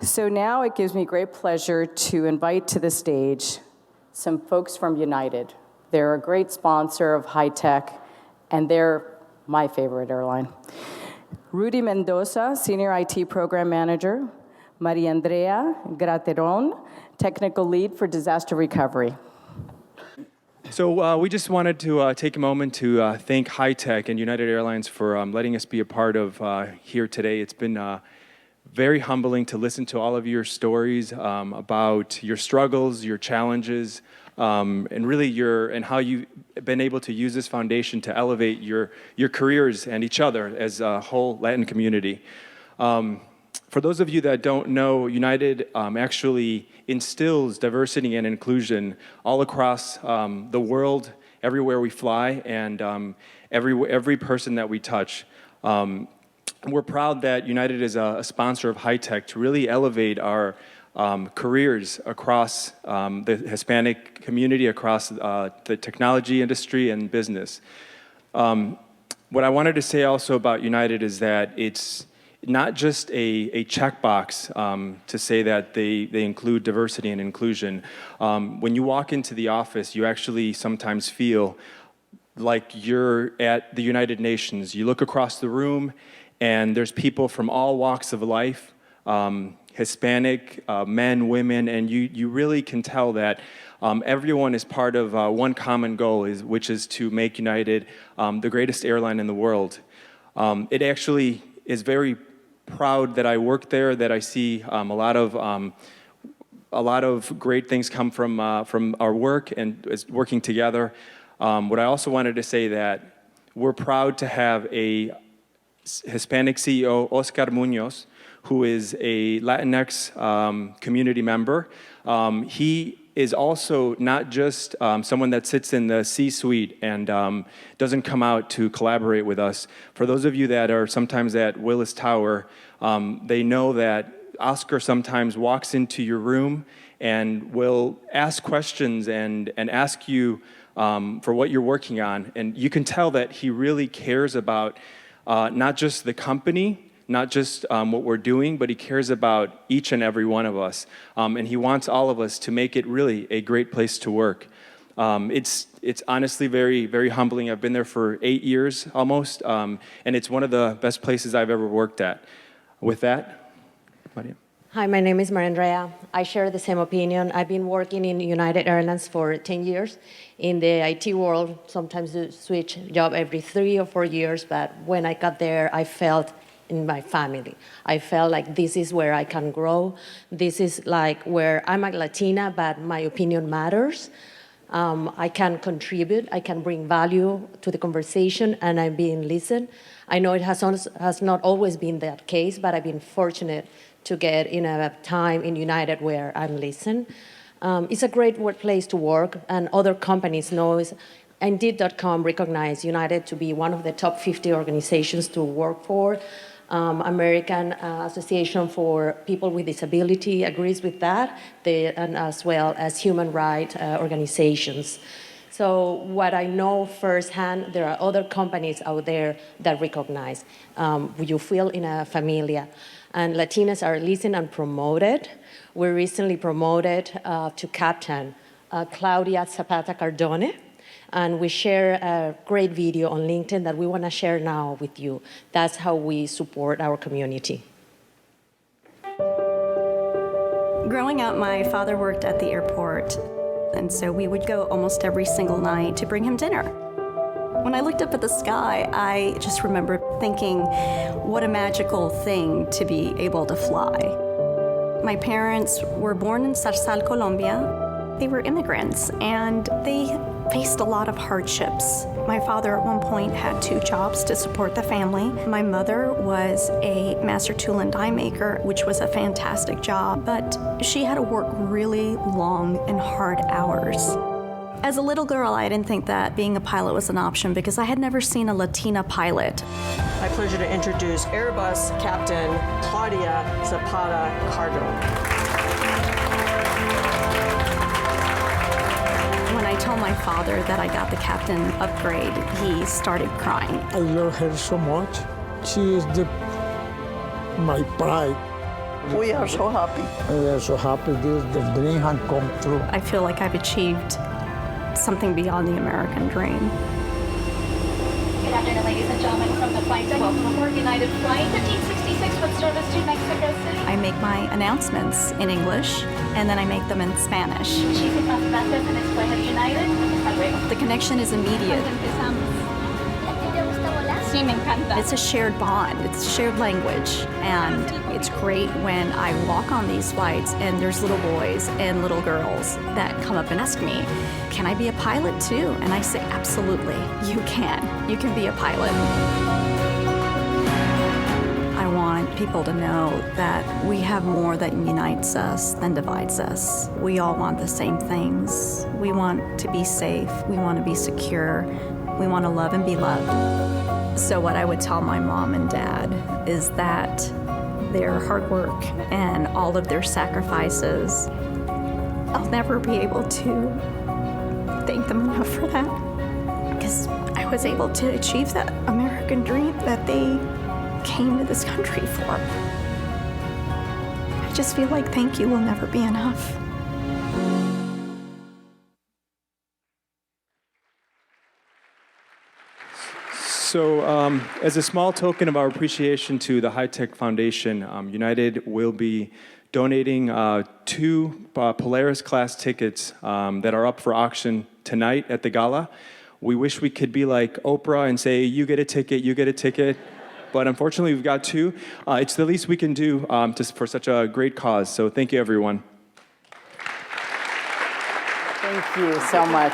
So now it gives me great pleasure to invite to the stage some folks from United. They're a great sponsor of HITEC, and they're my favorite airline. Rudy Mendoza, Senior IT Program Manager. Maria Andrea Grateron, Technical Lead for Disaster Recovery. So we just wanted to take a moment to thank HITEC and United Airlines for letting us be a part of here today. It's been very humbling to listen to all of your stories about your struggles, your challenges, and really and how you've been able to use this foundation to elevate your careers and each other as a whole Latin community. For those of you that don't know, United actually instills diversity and inclusion all across the world, everywhere we fly, and every person that we touch. We're proud that United is a sponsor of HITEC to really elevate our careers across the Hispanic community, across the technology industry and business. What I wanted to say also about United is that it's not just a checkbox to say that they include diversity and inclusion. When you walk into the office, you actually sometimes feel like you're at the United Nations. You look across the room, and there's people from all walks of life, Hispanic, men, women, and you really can tell that everyone is part of one common goal, which is to make United the greatest airline in the world. It actually is very proud that I work there, that I see a lot of great things come from our work and is working together. What I also wanted to say that we're proud to have a Hispanic CEO, Oscar Munoz, who is a Latinx community member. He is also not just someone that sits in the C-suite and doesn't come out to collaborate with us. For those of you that are sometimes at Willis Tower, they know that Oscar sometimes walks into your room and will ask questions and ask you for what you're working on. And you can tell that he really cares about not just the company, not just what we're doing, but he cares about each and every one of us. And he wants all of us to make it really a great place to work. It's honestly very, very humbling. I've been there for 8 years almost, and it's one of the best places I've ever worked at. With that, Maria. Hi, my name is Maria Andrea. I share the same opinion. I've been working in United Airlines for 10 years. In the IT world, sometimes you switch job every 3 or 4 years, but when I got there, I felt in my family. I felt like this is where I can grow. This is like where I'm a Latina, but my opinion matters. I can contribute, I can bring value to the conversation, and I'm being listened. I know it has not always been that case, but I've been fortunate to get in a time in United where I'm listened. It's a great workplace to work, and other companies know. Indeed.com recognized United to be one of the top 50 organizations to work for. American Association for People with Disability agrees with that, and as well as human rights organizations. So what I know firsthand, there are other companies out there that recognize. You feel in a familia. And Latinas are listened and promoted. We recently promoted to captain Claudia Zapata Cardone. And we share a great video on LinkedIn that we want to share now with you. That's how we support our community. Growing up, my father worked at the airport, and so we would go almost every single night to bring him dinner. When I looked up at the sky, I just remember thinking, what a magical thing to be able to fly. My parents were born in Zarzal, Colombia. They were immigrants, and they faced a lot of hardships. My father at one point had 2 jobs to support the family. My mother was a master tool and die maker, which was a fantastic job, but she had to work really long and hard hours. As a little girl, I didn't think that being a pilot was an option because I had never seen a Latina pilot. My pleasure to introduce Airbus Captain Claudia Zapata Cardone. When I told my father that I got the captain upgrade, he started crying. I love her so much. She is my pride. We are so happy. We are so happy the dream has come true. I feel like I've achieved something beyond the American dream. Good afternoon, ladies and gentlemen, from the flight deck. Welcome aboard United Flight 1566 with service to Mexico City. I make my announcements in English, and then I make them in Spanish. Muchísimas gracias en Escuela United. Hasta luego. The connection is immediate. Sí, me encanta. It's a shared bond, it's a shared language, and it's great when I walk on these flights and there's little boys and little girls that come up and ask me, can I be a pilot too? And I say, absolutely, you can. You can be a pilot. I want people to know that we have more that unites us than divides us. We all want the same things. We want to be safe, we want to be secure, we want to love and be loved. So what I would tell my mom and dad is that their hard work and all of their sacrifices, I'll never be able to thank them enough for that, because I was able to achieve that American dream that they came to this country for. I just feel like thank you will never be enough. So, as a small token of our appreciation to the HITEC Foundation, United will be donating 2 Polaris class tickets that are up for auction tonight at the gala. We wish we could be like Oprah and say, you get a ticket, you get a ticket. But unfortunately, we've got 2. It's the least we can do just for such a great cause. So thank you, everyone. Thank you so much.